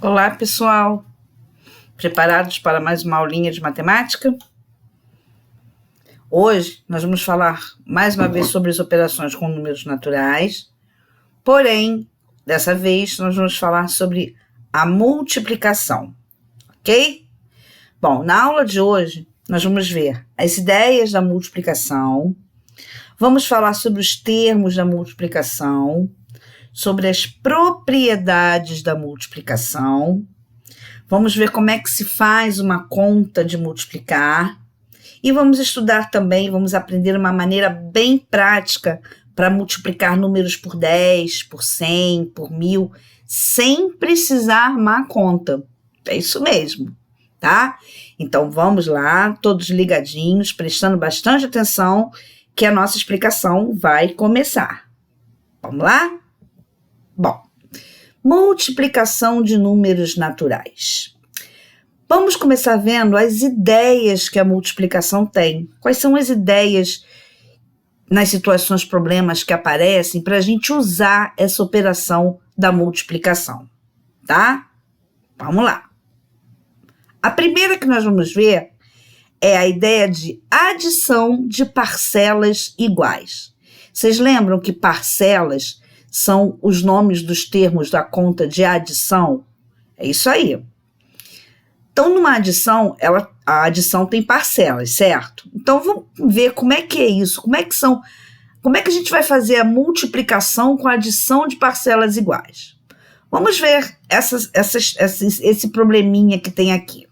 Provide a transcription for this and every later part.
Olá, pessoal! Preparados para mais uma aulinha de matemática? Hoje nós vamos falar mais uma vez sobre as operações com números naturais, porém, dessa vez nós vamos falar sobre a multiplicação, ok? Bom, na aula de hoje nós vamos ver as ideias da multiplicação, vamos falar sobre os termos da multiplicação, sobre as propriedades da multiplicação. Vamos ver como é que se faz uma conta de multiplicar e vamos estudar também, vamos aprender uma maneira bem prática para multiplicar números por 10, por 100, por 1000, sem precisar armar a conta. É isso mesmo, tá? Então vamos lá, todos ligadinhos, prestando bastante atenção, que a nossa explicação vai começar. Vamos lá? Bom, multiplicação de números naturais. Vamos começar vendo as ideias que a multiplicação tem. Quais são as ideias nas situações, problemas que aparecem para a gente usar essa operação da multiplicação, tá? Vamos lá. A primeira que nós vamos ver é a ideia de adição de parcelas iguais. Vocês lembram que parcelas são os nomes dos termos da conta de adição? É isso aí. Então, numa adição, a adição tem parcelas, certo? Então, vamos ver como é que é isso, como é que a gente vai fazer a multiplicação com a adição de parcelas iguais. Vamos ver esse probleminha que tem aqui.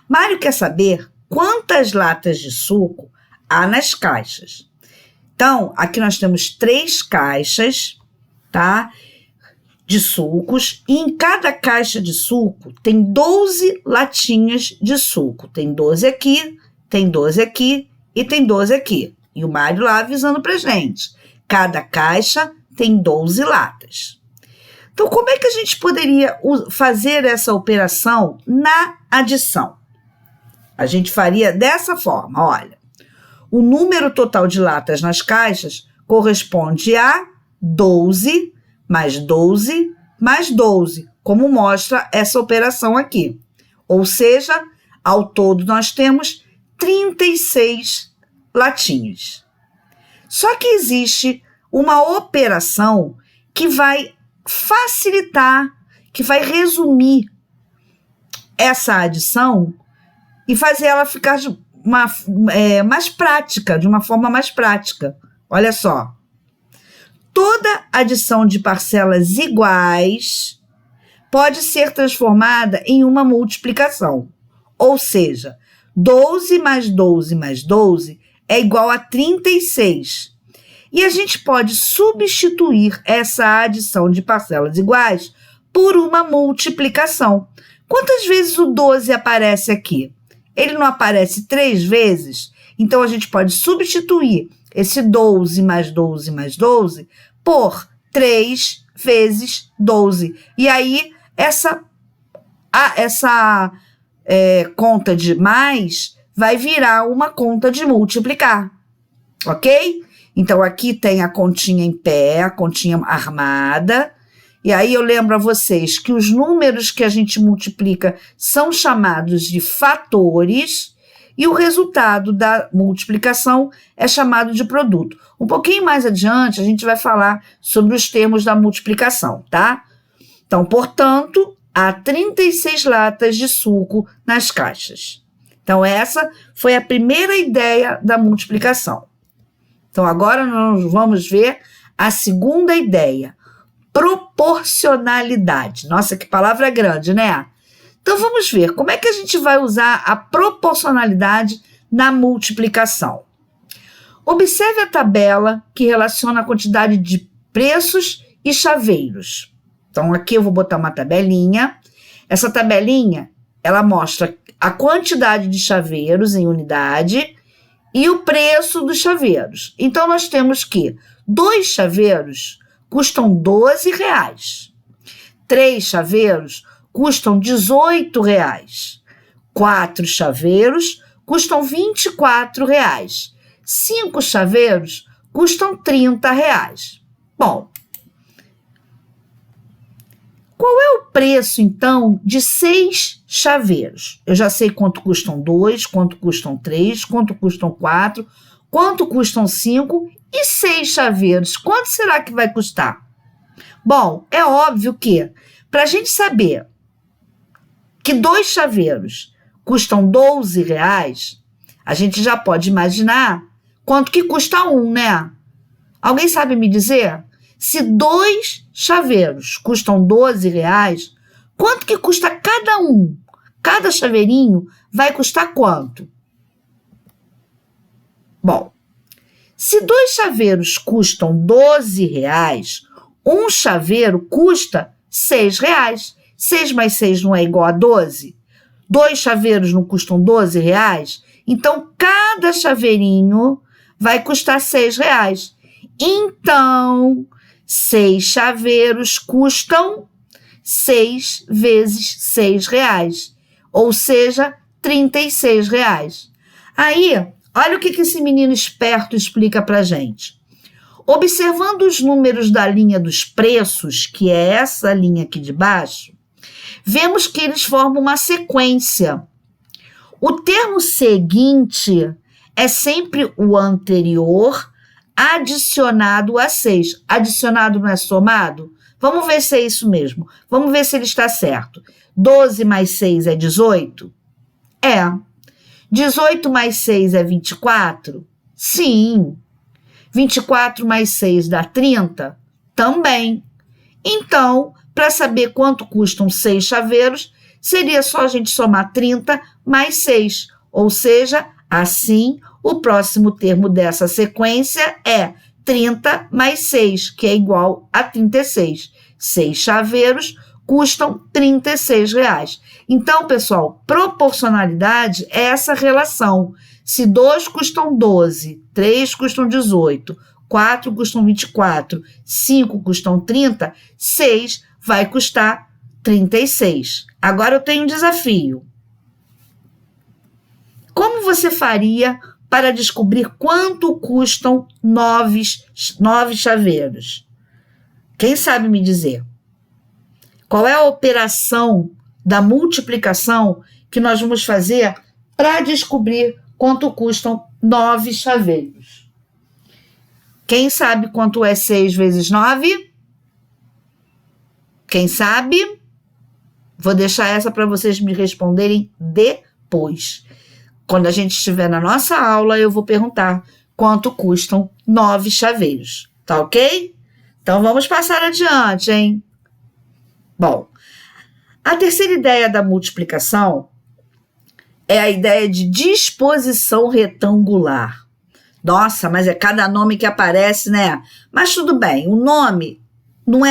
Mário quer saber quantas latas de suco há nas caixas. Então, aqui nós temos 3 caixas, tá? De sucos, e em cada caixa de suco tem 12 latinhas de suco. Tem 12 aqui, tem 12 aqui e tem 12 aqui. E o Mário lá avisando pra gente. Cada caixa tem 12 latas. Então, como é que a gente poderia fazer essa operação na adição? A gente faria dessa forma, olha. O número total de latas nas caixas corresponde a 12 mais 12 mais 12, como mostra essa operação aqui. Ou seja, ao todo nós temos 36 latinhas. Só que existe uma operação que vai facilitar, que vai resumir essa adição e fazer ela ficar mais prática, de uma forma mais prática. Olha só. Toda adição de parcelas iguais pode ser transformada em uma multiplicação. Ou seja, 12 mais 12 mais 12 é igual a 36. E a gente pode substituir essa adição de parcelas iguais por uma multiplicação. Quantas vezes o 12 aparece aqui? Ele não aparece 3 vezes? Então, a gente pode substituir esse 12 mais 12 mais 12 por 3 vezes 12. E aí, essa conta de mais vai virar uma conta de multiplicar, ok? Então, aqui tem a continha em pé, a continha armada. E aí, eu lembro a vocês que os números que a gente multiplica são chamados de fatores e o resultado da multiplicação é chamado de produto. Um pouquinho mais adiante, a gente vai falar sobre os termos da multiplicação, tá? Então, portanto, há 36 latas de suco nas caixas. Então, essa foi a primeira ideia da multiplicação. Então, agora nós vamos ver a segunda ideia, proporcionalidade. Nossa, que palavra grande, né? Então, vamos ver como é que a gente vai usar a proporcionalidade na multiplicação. Observe a tabela que relaciona a quantidade de preços e chaveiros. Então, aqui eu vou botar uma tabelinha. Essa tabelinha, ela mostra a quantidade de chaveiros em unidade e o preço dos chaveiros. Então, nós temos que 2 chaveiros custam R$12. 3 chaveiros custam R$18. 4 chaveiros custam R$24. 5 chaveiros custam R$30. Bom, Qual é o preço, então, de 6 chaveiros? Eu já sei quanto custam 2, quanto custam 3, quanto custam 4, quanto custam 5 e 6 chaveiros. Quanto será que vai custar? Bom, é óbvio que, para a gente saber que 2 chaveiros custam R$12, a gente já pode imaginar quanto que custa um, né? Alguém sabe me dizer? Se 2 chaveiros custam R$12, quanto que custa cada um? Cada chaveirinho vai custar quanto? Bom, se 2 chaveiros custam R$12, um chaveiro custa R$6. 6 mais 6 não é igual a 12? 2 chaveiros não custam R$12? Então, cada chaveirinho vai custar R$6. Então, 6 chaveiros custam 6 vezes R$6, ou seja, R$36. Aí, olha o que esse menino esperto explica pra gente. Observando os números da linha dos preços, que é essa linha aqui de baixo, vemos que eles formam uma sequência. O termo seguinte é sempre o anterior adicionado a 6. Adicionado não é somado? Vamos ver se é isso mesmo. Vamos ver se ele está certo. 12 mais 6 é 18? É. 18 mais 6 é 24? Sim. 24 mais 6 dá 30? Também. Então, para saber quanto custam 6 chaveiros, seria só a gente somar 30 mais 6. Ou seja, assim, o próximo termo dessa sequência é 30 mais 6, que é igual a 36. 6 chaveiros custam R$36. Então, pessoal, proporcionalidade é essa relação. Se 2 custam 12, 3 custam 18, 4 custam 24, 5 custam 30, 6 vai custar 36. Agora eu tenho um desafio. Como você faria para descobrir quanto custam 9 chaveiros? Quem sabe me dizer? Qual é a operação da multiplicação que nós vamos fazer para descobrir quanto custam 9 chaveiros? Quem sabe quanto é 6 vezes 9? Quem sabe? Vou deixar essa para vocês me responderem depois. Quando a gente estiver na nossa aula, eu vou perguntar quanto custam 9 chaveiros. Tá ok? Então, vamos passar adiante, hein? Bom, a terceira ideia da multiplicação é a ideia de disposição retangular. Nossa, mas é cada nome que aparece, né? Mas tudo bem, o nome não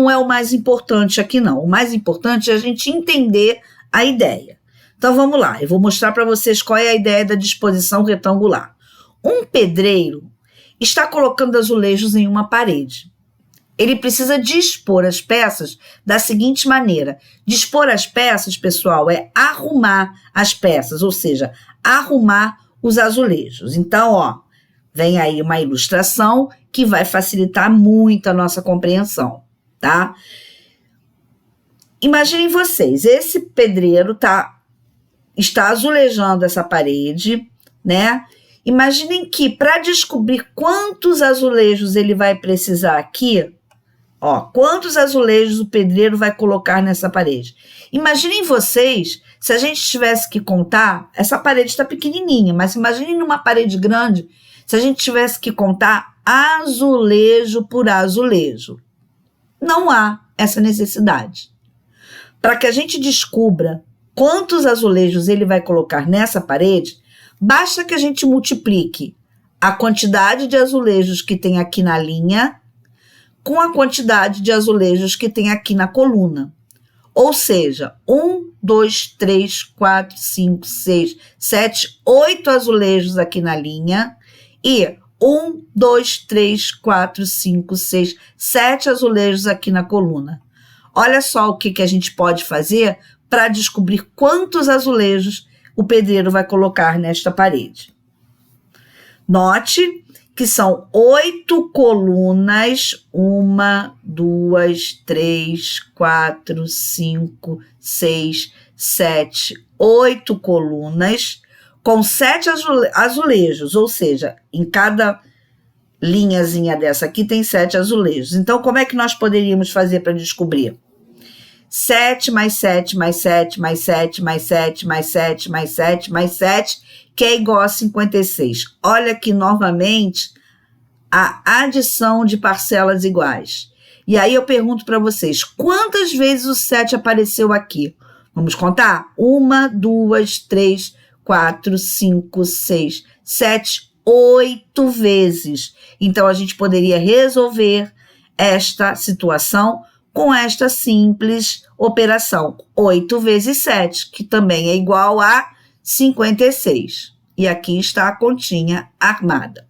é o mais importante aqui, não. O mais importante é a gente entender a ideia. Então, vamos lá. Eu vou mostrar para vocês qual é a ideia da disposição retangular. Um pedreiro está colocando azulejos em uma parede. Ele precisa dispor as peças da seguinte maneira. Dispor as peças, pessoal, é arrumar as peças, ou seja, arrumar os azulejos. Então, ó, vem aí uma ilustração que vai facilitar muito a nossa compreensão, tá? Imaginem vocês, esse pedreiro está azulejando essa parede, né? Imaginem que para descobrir quantos azulejos ele vai precisar aqui, ó, quantos azulejos o pedreiro vai colocar nessa parede. Imaginem vocês, se a gente tivesse que contar, essa parede está pequenininha, mas imaginem numa parede grande, se a gente tivesse que contar azulejo por azulejo. Não há essa necessidade. Para que a gente descubra quantos azulejos ele vai colocar nessa parede, basta que a gente multiplique a quantidade de azulejos que tem aqui na linha com a quantidade de azulejos que tem aqui na coluna. Ou seja, 1, 2, 3, 4, 5, 6, 7, 8 azulejos aqui na linha e 1, 2, 3, 4, 5, 6, 7 azulejos aqui na coluna. Olha só o que a gente pode fazer para descobrir quantos azulejos o pedreiro vai colocar nesta parede. Note que são 8 colunas, 1, 2, 3, 4, 5, 6, 7, 8 colunas, com 7 azulejos, ou seja, em cada linhazinha dessa aqui tem 7 azulejos. Então, como é que nós poderíamos fazer para descobrir? 7 mais 7 mais 7 mais 7 mais 7 mais 7 mais 7 mais 7, que é igual a 56. Olha aqui novamente a adição de parcelas iguais. E aí eu pergunto para vocês, quantas vezes o 7 apareceu aqui? Vamos contar? 1, 2, 3, 4, 5, 6, 7, 8 vezes. Então, a gente poderia resolver esta situação com esta simples operação. 8 vezes 7, que também é igual a 56. E aqui está a continha armada.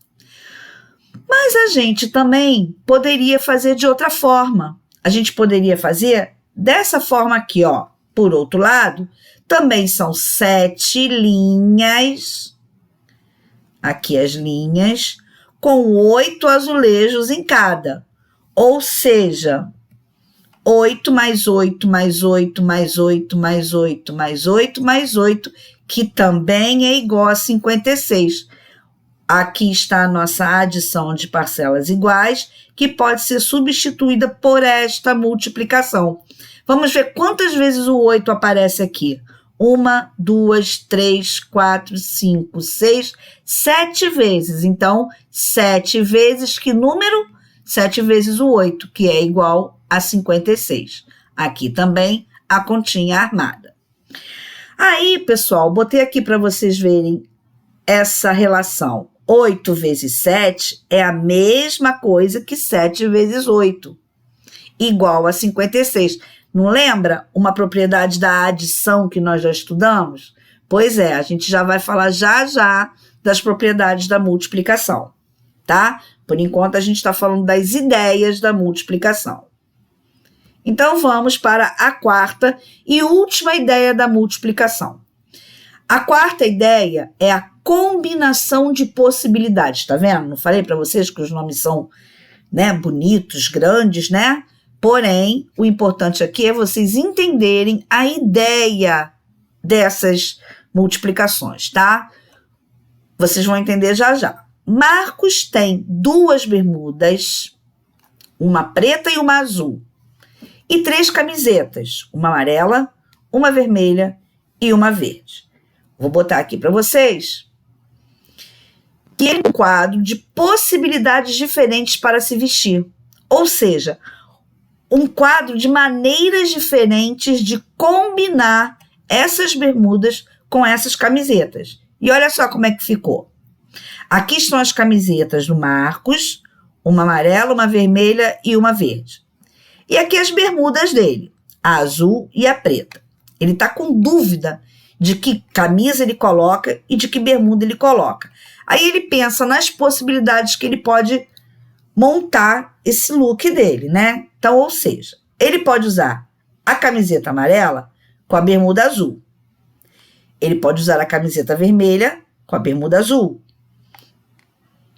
Mas a gente também poderia fazer de outra forma. A gente poderia fazer dessa forma aqui, ó. Por outro lado, também são 7 linhas, aqui as linhas, com 8 azulejos em cada. Ou seja, 8 mais 8 mais 8 mais 8 mais 8 mais 8 mais 8, que também é igual a 56. Aqui está a nossa adição de parcelas iguais, que pode ser substituída por esta multiplicação. Vamos ver quantas vezes o 8 aparece aqui. 1, 2, 3, 4, 5, 6, 7 vezes. Então, 7 vezes que número? 7 vezes o 8, que é igual a 56. Aqui também a continha armada. Aí, pessoal, botei aqui para vocês verem essa relação. 8 vezes 7 é a mesma coisa que 7 vezes 8, igual a 56. Não lembra uma propriedade da adição que nós já estudamos? Pois é, a gente já vai falar já das propriedades da multiplicação, tá? Por enquanto, a gente está falando das ideias da multiplicação. Então, vamos para a quarta e última ideia da multiplicação. A quarta ideia é a combinação de possibilidades, tá vendo? Não falei para vocês que os nomes são, né, bonitos, grandes, né? Porém, o importante aqui é vocês entenderem a ideia dessas multiplicações, tá? Vocês vão entender já. Marcos tem 2 bermudas, uma preta e uma azul, e 3 camisetas, uma amarela, uma vermelha e uma verde. Vou botar aqui para vocês que é um quadro de possibilidades diferentes para se vestir, ou seja, um quadro de maneiras diferentes de combinar essas bermudas com essas camisetas. E olha só como é que ficou. Aqui estão as camisetas do Marcos, uma amarela, uma vermelha e uma verde. E aqui as bermudas dele, a azul e a preta. Ele está com dúvida de que camisa ele coloca e de que bermuda ele coloca. Aí ele pensa nas possibilidades que ele pode montar esse look dele, né? Então, ou seja, ele pode usar a camiseta amarela com a bermuda azul. Ele pode usar a camiseta vermelha com a bermuda azul.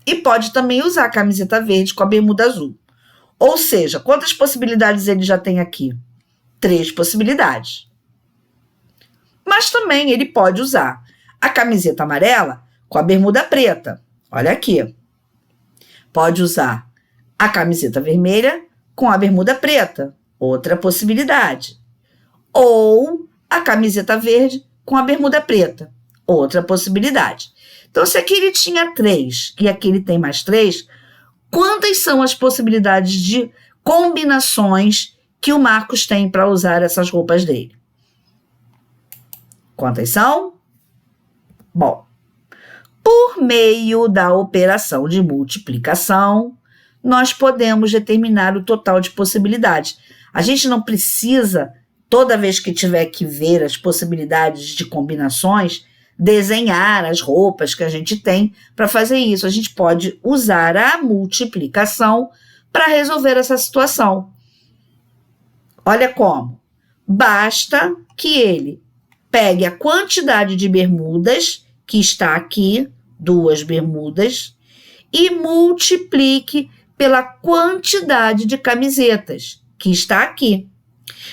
E pode também usar a camiseta verde com a bermuda azul. Ou seja, quantas possibilidades ele já tem aqui? 3 possibilidades. Mas também ele pode usar a camiseta amarela com a bermuda preta. Olha aqui. Pode usar a camiseta vermelha com a bermuda preta. Outra possibilidade. Ou a camiseta verde com a bermuda preta. Outra possibilidade. Então, se aqui ele tinha 3 e aqui ele tem mais 3, quantas são as possibilidades de combinações que o Marcos tem para usar essas roupas dele? Quantas são? Bom, por meio da operação de multiplicação, nós podemos determinar o total de possibilidades. A gente não precisa, toda vez que tiver que ver as possibilidades de combinações, desenhar as roupas que a gente tem para fazer isso. A gente pode usar a multiplicação para resolver essa situação. Olha como. Basta que ele pegue a quantidade de bermudas que está aqui, 2 bermudas, e multiplique pela quantidade de camisetas, que está aqui.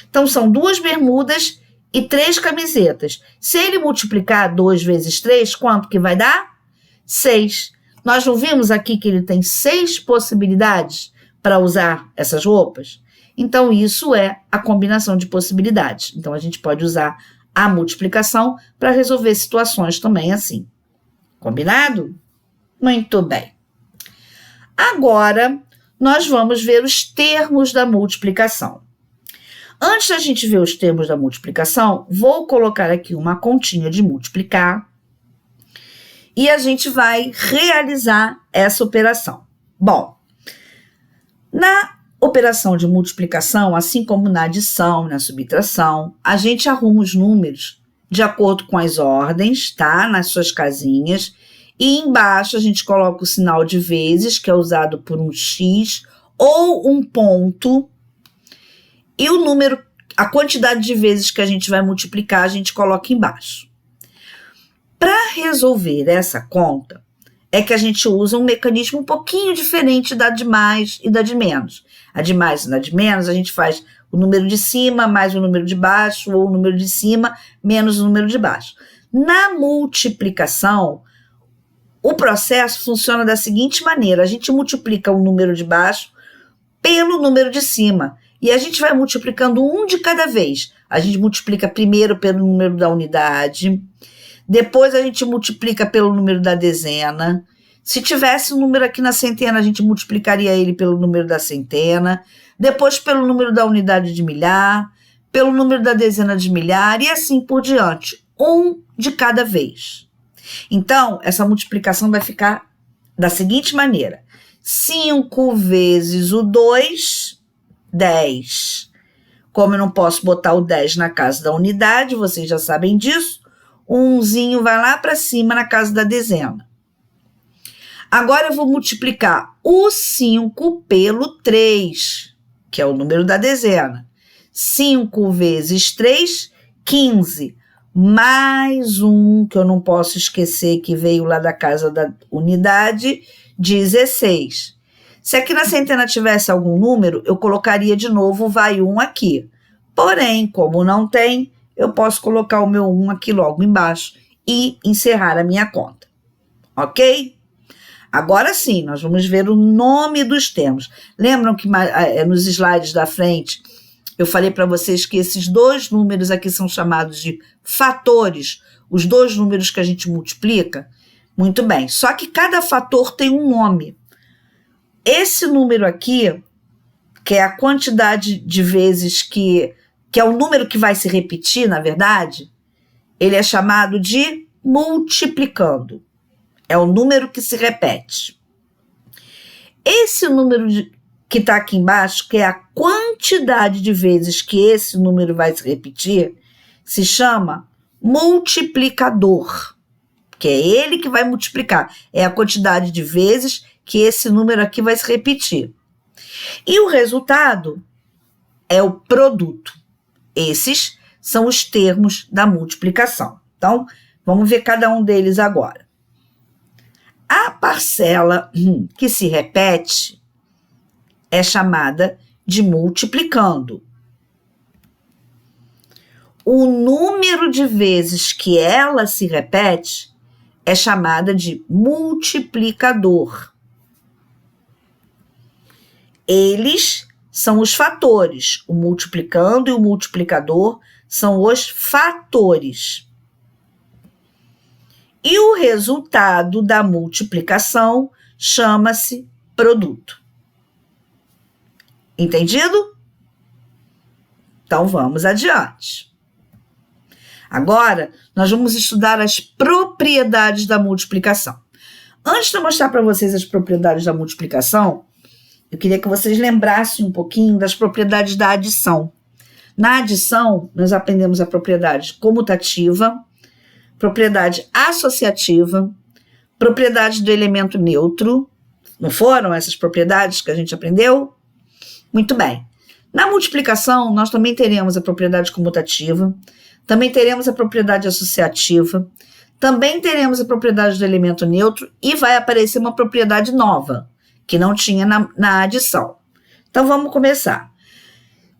Então, são 2 bermudas e 3 camisetas. Se ele multiplicar 2 vezes 3, quanto que vai dar? 6. Nós não vimos aqui que ele tem 6 possibilidades para usar essas roupas? Então, isso é a combinação de possibilidades. Então, a gente pode usar a multiplicação para resolver situações também assim. Combinado? Muito bem. Agora, nós vamos ver os termos da multiplicação. Antes da gente ver os termos da multiplicação, vou colocar aqui uma continha de multiplicar e a gente vai realizar essa operação. Bom, na operação de multiplicação, assim como na adição, na subtração, a gente arruma os números de acordo com as ordens, tá? Nas suas casinhas. E embaixo a gente coloca o sinal de vezes, que é usado por um X ou um ponto. E o número, a quantidade de vezes que a gente vai multiplicar, a gente coloca embaixo. Para resolver essa conta, é que a gente usa um mecanismo um pouquinho diferente da de mais e da de menos. A de mais e da de menos, a gente faz o número de cima mais o número de baixo, ou o número de cima menos o número de baixo. Na multiplicação, o processo funciona da seguinte maneira: a gente multiplica o número de baixo pelo número de cima. E a gente vai multiplicando um de cada vez. A gente multiplica primeiro pelo número da unidade, depois a gente multiplica pelo número da dezena. Se tivesse um número aqui na centena, a gente multiplicaria ele pelo número da centena, depois pelo número da unidade de milhar, pelo número da dezena de milhar e assim por diante. Um de cada vez. Então, essa multiplicação vai ficar da seguinte maneira: 5 vezes o 2, 10. Como eu não posso botar o 10 na casa da unidade, vocês já sabem disso, o 1zinho vai lá para cima na casa da dezena. Agora eu vou multiplicar o 5 pelo 3, que é o número da dezena. 5 vezes 3, 15. Mais um, que eu não posso esquecer, que veio lá da casa da unidade, 16. Se aqui na centena tivesse algum número, eu colocaria de novo o vai 1 aqui. Porém, como não tem, eu posso colocar o meu 1 aqui logo embaixo e encerrar a minha conta. Ok? Agora sim, nós vamos ver o nome dos termos. Lembram que nos slides da frente eu falei para vocês que esses 2 números aqui são chamados de fatores, os 2 números que a gente multiplica? Muito bem, só que cada fator tem um nome. Esse número aqui, que é a quantidade de vezes que é o número que vai se repetir, na verdade, ele é chamado de multiplicando. É o número que se repete. Esse número que está aqui embaixo, que é a quantidade de vezes que esse número vai se repetir, se chama multiplicador, que é ele que vai multiplicar. É a quantidade de vezes que esse número aqui vai se repetir. E o resultado é o produto. Esses são os termos da multiplicação. Então, vamos ver cada um deles agora. A parcela que se repete é chamada de multiplicando. O número de vezes que ela se repete é chamada de multiplicador. Eles são os fatores. O multiplicando e o multiplicador são os fatores. E o resultado da multiplicação chama-se produto. Entendido? Então, vamos adiante. Agora, nós vamos estudar as propriedades da multiplicação. Antes de eu mostrar para vocês as propriedades da multiplicação, eu queria que vocês lembrassem um pouquinho das propriedades da adição. Na adição, nós aprendemos a propriedade comutativa, propriedade associativa, propriedade do elemento neutro. Não foram essas propriedades que a gente aprendeu? Muito bem. Na multiplicação, nós também teremos a propriedade comutativa, também teremos a propriedade associativa, também teremos a propriedade do elemento neutro e vai aparecer uma propriedade nova, que não tinha na adição. Então, vamos começar.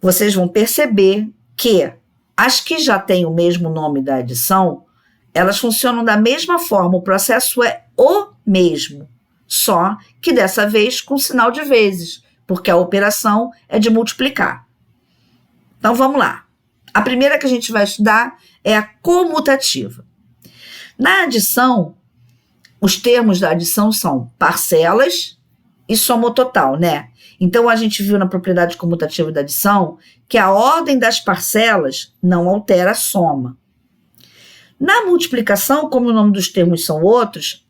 Vocês vão perceber que as que já têm o mesmo nome da adição, elas funcionam da mesma forma, o processo é o mesmo, só que dessa vez com sinal de vezes, porque a operação é de multiplicar. Então, vamos lá. A primeira que a gente vai estudar é a comutativa. Na adição, os termos da adição são parcelas e soma total, né? Então, a gente viu na propriedade comutativa da adição que a ordem das parcelas não altera a soma. Na multiplicação, como o nome dos termos são outros,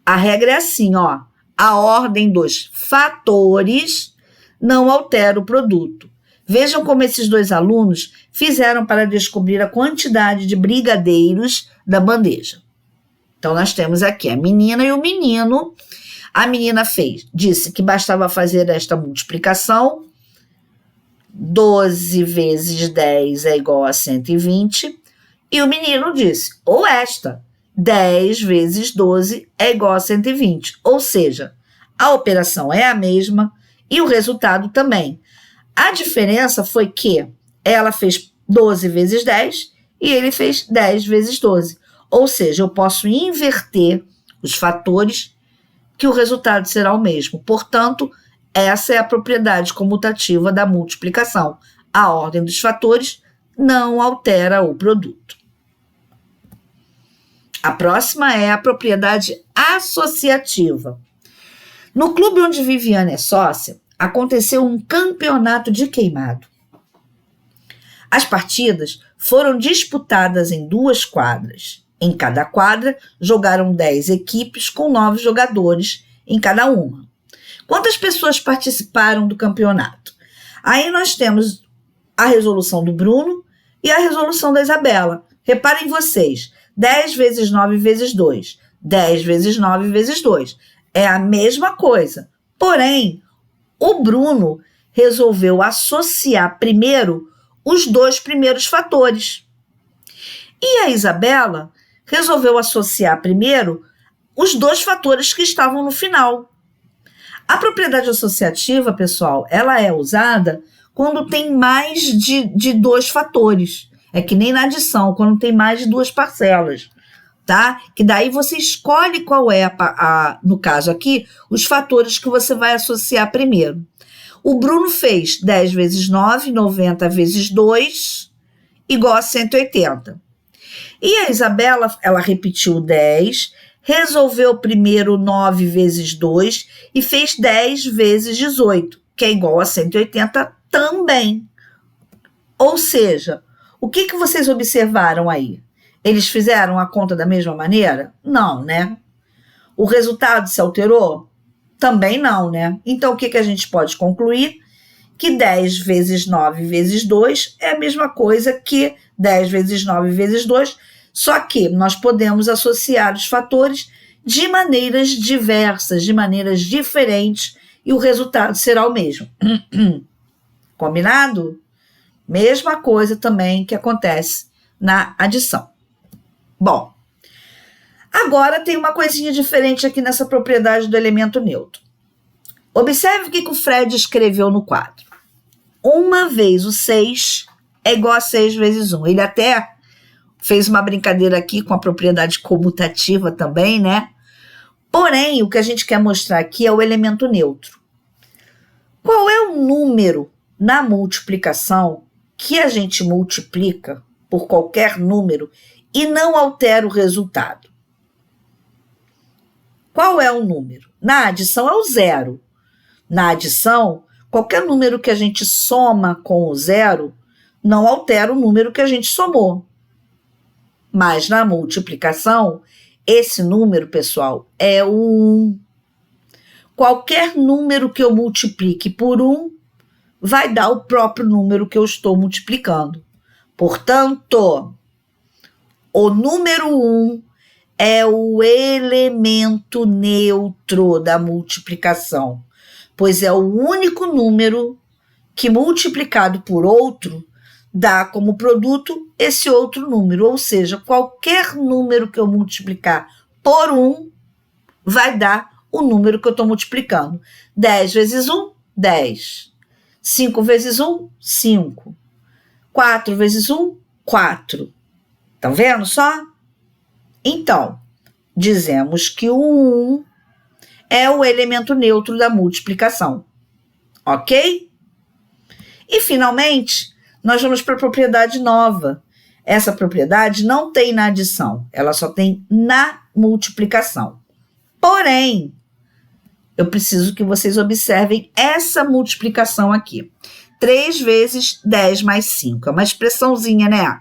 a regra é assim, ó. A ordem dos fatores não altera o produto. Vejam como esses dois alunos fizeram para descobrir a quantidade de brigadeiros da bandeja. Então, nós temos aqui a menina e o menino. A menina disse que bastava fazer esta multiplicação. 12 vezes 10 é igual a 120. E o menino disse, ou esta, 10 vezes 12 é igual a 120. Ou seja, a operação é a mesma e o resultado também. A diferença foi que ela fez 12 vezes 10 e ele fez 10 vezes 12. Ou seja, eu posso inverter os fatores que o resultado será o mesmo. Portanto, essa é a propriedade comutativa da multiplicação. A ordem dos fatores não altera o produto. A próxima é a propriedade associativa. No clube onde Viviane é sócia, aconteceu um campeonato de queimado. As partidas foram disputadas em 2 quadras. Em cada quadra, jogaram 10 equipes com 9 jogadores em cada uma. Quantas pessoas participaram do campeonato? Aí nós temos a resolução do Bruno e a resolução da Isabela. Reparem vocês, 10 vezes 9 vezes 2. 10 vezes 9 vezes 2. É a mesma coisa. Porém, o Bruno resolveu associar primeiro os 2 primeiros fatores. E a Isabela resolveu associar primeiro os 2 fatores que estavam no final. A propriedade associativa, pessoal, ela é usada quando tem mais de 2 fatores. É que nem na adição, quando tem mais de 2 parcelas, tá? Que daí você escolhe qual é, no caso aqui, os fatores que você vai associar primeiro. O Bruno fez 10 vezes 9, 90 vezes 2, igual a 180. E a Isabela, ela repetiu 10, resolveu primeiro 9 vezes 2 e fez 10 vezes 18, que é igual a 180 também. Ou seja, o que vocês observaram aí? Eles fizeram a conta da mesma maneira? Não, né? O resultado se alterou? Também não, né? Então, o que a gente pode concluir? Que 10 vezes 9 vezes 2 é a mesma coisa que 10 vezes 9 vezes 2, só que nós podemos associar os fatores de maneiras diversas, de maneiras diferentes, e o resultado será o mesmo. Combinado? Mesma coisa também que acontece na adição. Bom, agora tem uma coisinha diferente aqui nessa propriedade do elemento neutro. Observe o que o Fred escreveu no quadro. 1 vezes o 6 é igual a 6 vezes 1. Ele até fez uma brincadeira aqui com a propriedade comutativa também, né? Porém, o que a gente quer mostrar aqui é o elemento neutro. Qual é o número na multiplicação que a gente multiplica por qualquer número e não altera o resultado? Qual é o número? Na adição é o 0. Na adição, qualquer número que a gente soma com o 0 não altera o número que a gente somou. Mas na multiplicação, esse número, pessoal, é o 1. Qualquer número que eu multiplique por 1 vai dar o próprio número que eu estou multiplicando. Portanto, o número 1 é o elemento neutro da multiplicação, pois é o único número que, multiplicado por outro, dá como produto esse outro número, ou seja, qualquer número que eu multiplicar por 1 vai dar o número que eu estou multiplicando. 10 vezes 1, 10. 5 vezes 1, 5. 4 vezes 1, 4. Estão vendo só? Então, dizemos que o 1 é o elemento neutro da multiplicação. Ok? E, finalmente, nós vamos para a propriedade nova. Essa propriedade não tem na adição, ela só tem na multiplicação. Porém, eu preciso que vocês observem essa multiplicação aqui. 3 vezes 10 mais 5. É uma expressãozinha, né?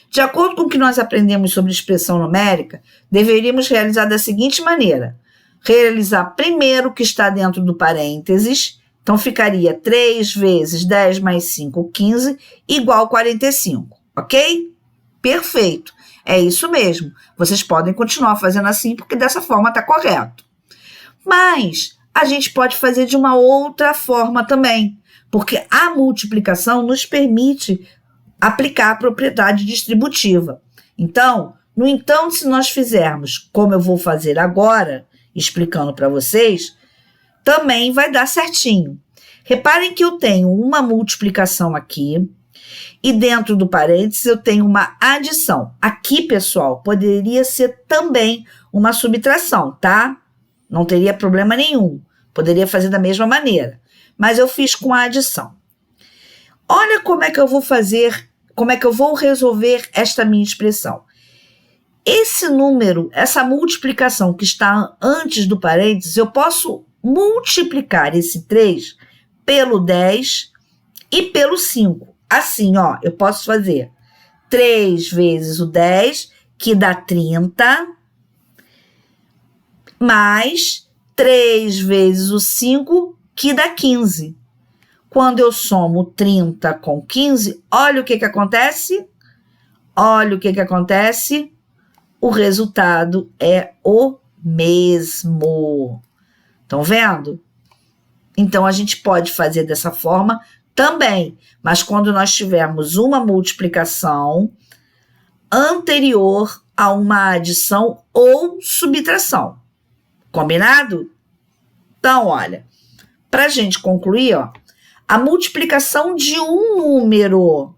De acordo com o que nós aprendemos sobre expressão numérica, deveríamos realizar da seguinte maneira. Realizar primeiro o que está dentro do parênteses. Então, ficaria 3 vezes 10 mais 5, 15, igual a 45, ok? Perfeito. É isso mesmo. Vocês podem continuar fazendo assim, porque dessa forma está correto. Mas a gente pode fazer de uma outra forma também, porque a multiplicação nos permite aplicar a propriedade distributiva. Então, no entanto, se nós fizermos como eu vou fazer agora, explicando para vocês, também vai dar certinho. Reparem que eu tenho uma multiplicação aqui e dentro do parênteses eu tenho uma adição. Aqui, pessoal, poderia ser também uma subtração, tá? Não teria problema nenhum. Poderia fazer da mesma maneira. Mas eu fiz com a adição. Olha como é que eu vou fazer, como é que eu vou resolver esta minha expressão. Esse número, essa multiplicação que está antes do parênteses, eu posso multiplicar esse 3 pelo 10 e pelo 5. Assim, ó, eu posso fazer 3 vezes o 10, que dá 30, mais 3 vezes o 5, que dá 15. Quando eu somo 30 com 15, olha o que acontece? Olha o que acontece? O resultado é o mesmo. Estão vendo? Então, a gente pode fazer dessa forma também, mas quando nós tivermos uma multiplicação anterior a uma adição ou subtração. Combinado? Então, olha, para a gente concluir, ó, a multiplicação de um número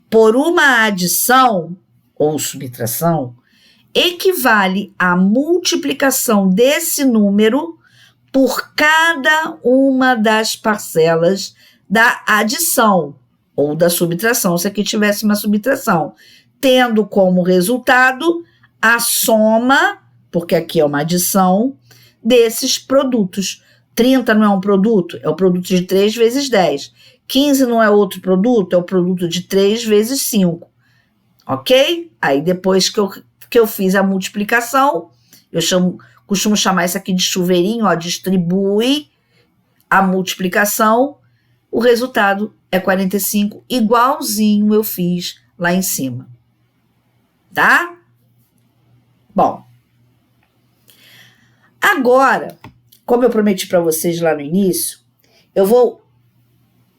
por uma adição ou subtração equivale à multiplicação desse número por cada uma das parcelas da adição ou da subtração, se aqui tivesse uma subtração, tendo como resultado a soma, porque aqui é uma adição, desses produtos. 30 não é um produto? É o produto de 3 vezes 10. 15 não é outro produto? É o produto de 3 vezes 5. Ok? Aí depois que eu fiz a multiplicação, costumo chamar isso aqui de chuveirinho, ó, distribui a multiplicação, o resultado é 45, igualzinho eu fiz lá em cima. Tá? Bom, agora, como eu prometi para vocês lá no início, eu vou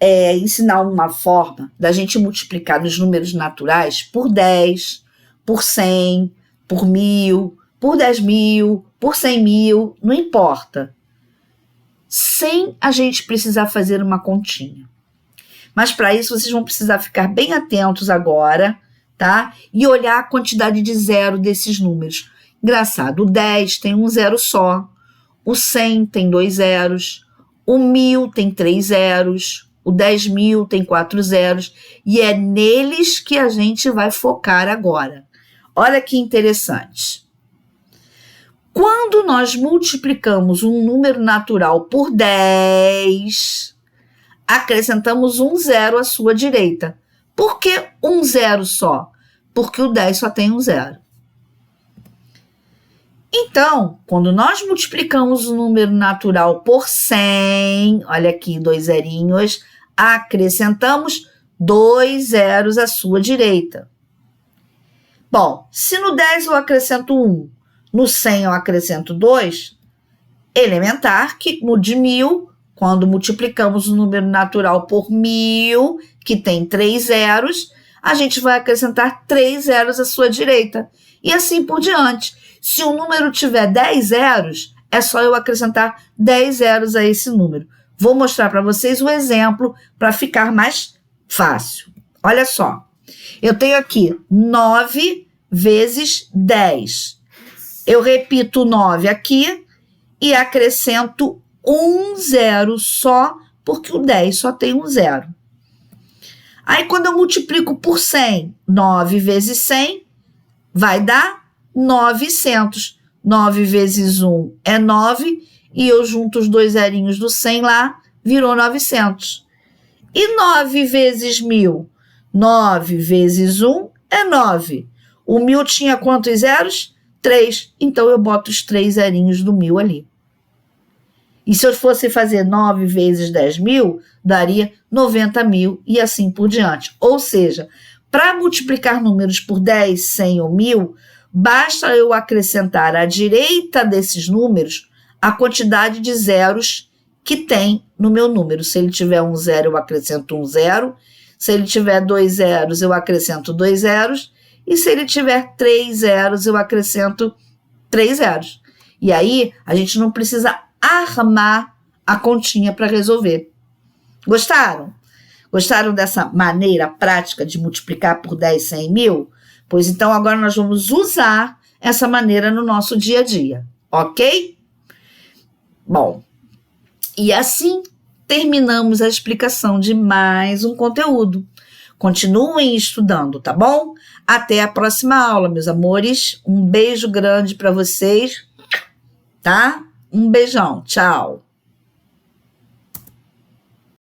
ensinar uma forma da gente multiplicar nos números naturais por 10, por 100, por 1000, por 10.000, por 100.000, não importa. Sem a gente precisar fazer uma continha. Mas para isso vocês vão precisar ficar bem atentos agora, tá? E olhar a quantidade de zero desses números. Engraçado, o 10 tem um zero só, o 100 tem 2 zeros, o 1000 tem 3 zeros, o 10.000 tem 4 zeros, e é neles que a gente vai focar agora. Olha que interessante. Quando nós multiplicamos um número natural por 10, acrescentamos um zero à sua direita. Por que um zero só? Porque o 10 só tem um zero. Então, quando nós multiplicamos o número natural por 100, olha aqui, 2 zerinhos, acrescentamos 2 zeros à sua direita. Bom, se no 10 eu acrescento 1, no 100 eu acrescento 2, elementar que no de 1000, quando multiplicamos o número natural por 1000, que tem 3 zeros, a gente vai acrescentar 3 zeros à sua direita. E assim por diante. Se o número tiver 10 zeros, é só eu acrescentar 10 zeros a esse número. Vou mostrar para vocês o exemplo para ficar mais fácil. Olha só. Eu tenho aqui 9 vezes 10. Eu repito o 9 aqui e acrescento um zero só, porque o 10 só tem um zero. Aí, quando eu multiplico por 100, 9 vezes 100 vai dar 900. 9 vezes 1 é 9, e eu junto os dois zerinhos do 100 lá, virou 900. E 9 vezes 1000? 9 vezes 1 é 9. O 1000 tinha quantos zeros? 3. Então, eu boto os 3 zerinhos do 1000 ali. E se eu fosse fazer 9 vezes 10.000, daria 90.000 e assim por diante. Ou seja, para multiplicar números por 10, 100 ou 1000, basta eu acrescentar à direita desses números a quantidade de zeros que tem no meu número. Se ele tiver um zero, eu acrescento um zero. Se ele tiver 2 zeros, eu acrescento 2 zeros. E se ele tiver 3 zeros, eu acrescento 3 zeros. E aí, a gente não precisa armar a continha para resolver. Gostaram? Gostaram dessa maneira prática de multiplicar por 10, 100 e 1000? Pois então agora nós vamos usar essa maneira no nosso dia a dia, ok? Bom, e assim terminamos a explicação de mais um conteúdo. Continuem estudando, tá bom? Até a próxima aula, meus amores. Um beijo grande para vocês, tá? Um beijão, tchau!